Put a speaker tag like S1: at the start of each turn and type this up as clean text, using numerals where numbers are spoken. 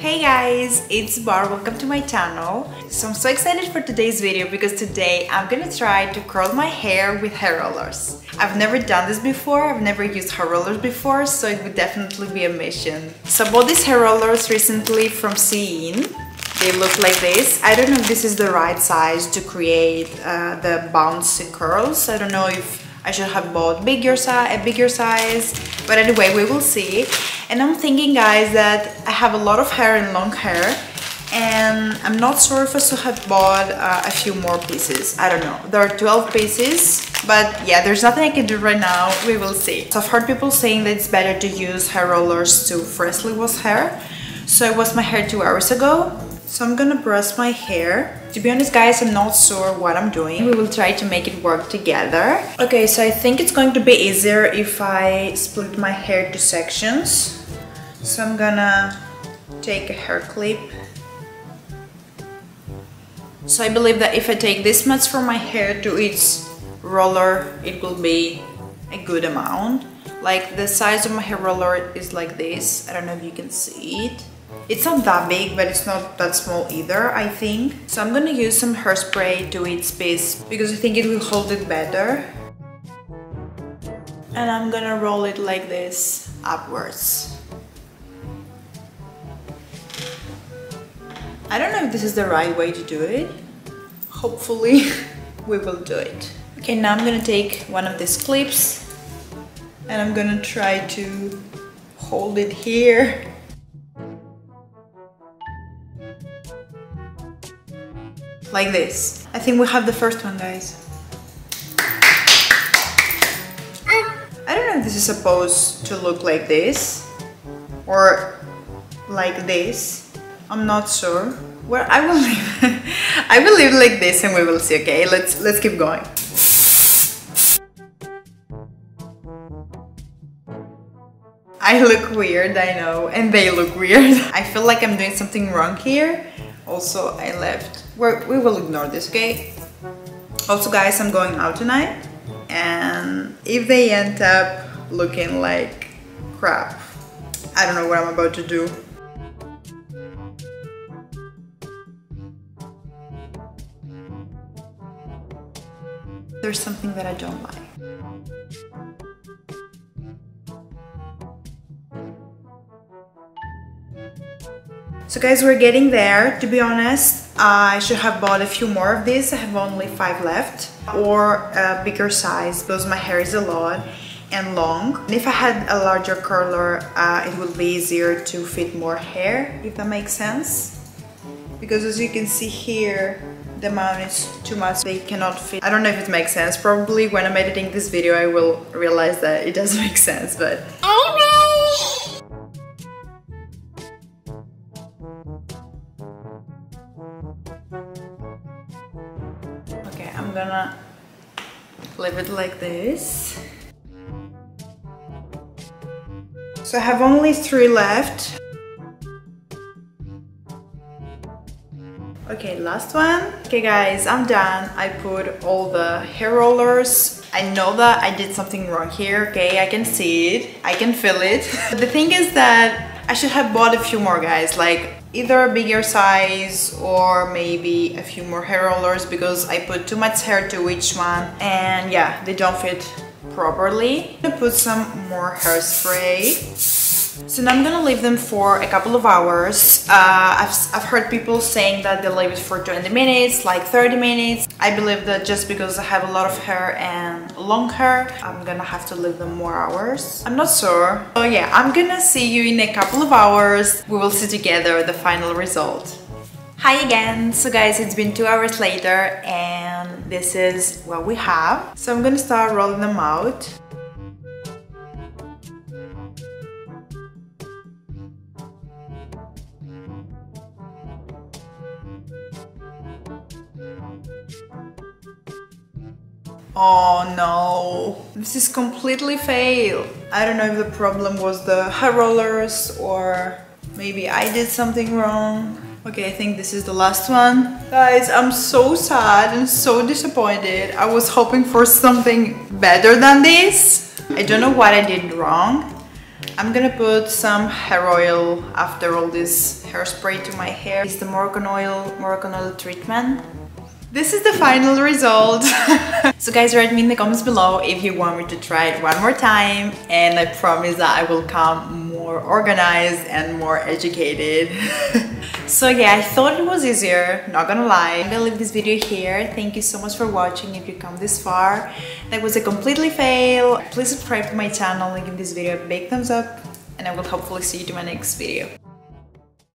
S1: Hey guys, it's Bar, welcome to my channel. So I'm so excited for today's video because today I'm gonna try to curl my hair with hair rollers. I've never done this before, I've never used hair rollers before, so it would definitely be a mission. So I bought these hair rollers recently from Shein. They look like this. I don't know if this is the right size to create the bouncy curls. I don't know if I should have bought a bigger size, but anyway, we will see. And I'm thinking, guys, that I have a lot of hair and long hair, and I'm not sure if I should have bought a few more pieces. I don't know. There are 12 pieces, but yeah, there's nothing I can do right now. We will see. So I've heard people saying that it's better to use hair rollers to freshly wash hair. So I washed my hair 2 hours ago. So I'm gonna brush my hair. To be honest, guys, I'm not sure what I'm doing. We will try to make it work together. Okay, so I think it's going to be easier if I split my hair into sections. So I'm gonna take a hair clip. So I believe that if I take this much from my hair to each roller, it will be a good amount. Like the size of my hair roller is like this. I don't know if you can see it. It's not that big, but it's not that small either, I think. So I'm gonna use some hairspray to each piece because I think it will hold it better. And I'm gonna roll it like this, upwards. I don't know if this is the right way to do it. Hopefully, we will do it. Okay, now I'm gonna take one of these clips and I'm gonna try to hold it here. Like this. I think we have the first one, guys. I don't know if this is supposed to look like this or like this. I'm not sure. Well, I will leave. I will leave like this and we will see. Okay, let's keep going. I look weird, I know, and they look weird. I feel like I'm doing something wrong here. Also, I left. We will ignore this, okay? Also, guys, I'm going out tonight, and if they end up looking like crap, I don't know what I'm about to do. There's something that I don't like. So guys, we're getting there. To be honest, I should have bought a few more of these. I have only 5 left, or a bigger size because my hair is a lot and long. And if I had a larger curler, it would be easier to fit more hair, if that makes sense. Because as you can see here, the amount is too much. They cannot fit. I don't know if it makes sense. Probably when I'm editing this video, I will realize that it doesn't make sense, but... I'm gonna leave it like this. So I have only 3 left. Okay, last one. Okay guys, I'm done. I put all the hair rollers. I know that I did something wrong here, okay? I can see it, I can feel it. The thing is that I should have bought a few more, guys, like either a bigger size or maybe a few more hair rollers because I put too much hair to each one and yeah, they don't fit properly. I'm gonna put some more hairspray. So now I'm gonna leave them for a couple of hours. I've heard people saying that they leave it for 20 minutes, like 30 minutes. I believe that just because I have a lot of hair and long hair, I'm gonna have to leave them more hours. I'm not sure. So yeah, I'm gonna see you in a couple of hours. We will see together the final result. Hi again! So guys, it's been 2 hours later and this is what we have. So I'm gonna start rolling them out. Oh no, this is completely failed. I don't know if the problem was the hair rollers or maybe I did something wrong. Okay, I think this is the last one. Guys, I'm so sad and so disappointed. I was hoping for something better than this. I don't know what I did wrong. I'm gonna put some hair oil after all this hairspray to my hair. It's the Moroccan oil treatment. This is the final result. So guys, write me in the comments below if you want me to try it one more time, and I promise that I will come more organized and more educated. So yeah, I thought it was easier, not gonna lie. I'm gonna leave this video here. Thank you so much for watching if you come this far. That was a completely fail. Please subscribe to my channel and give this video a big thumbs up, and I will hopefully see you in my next video.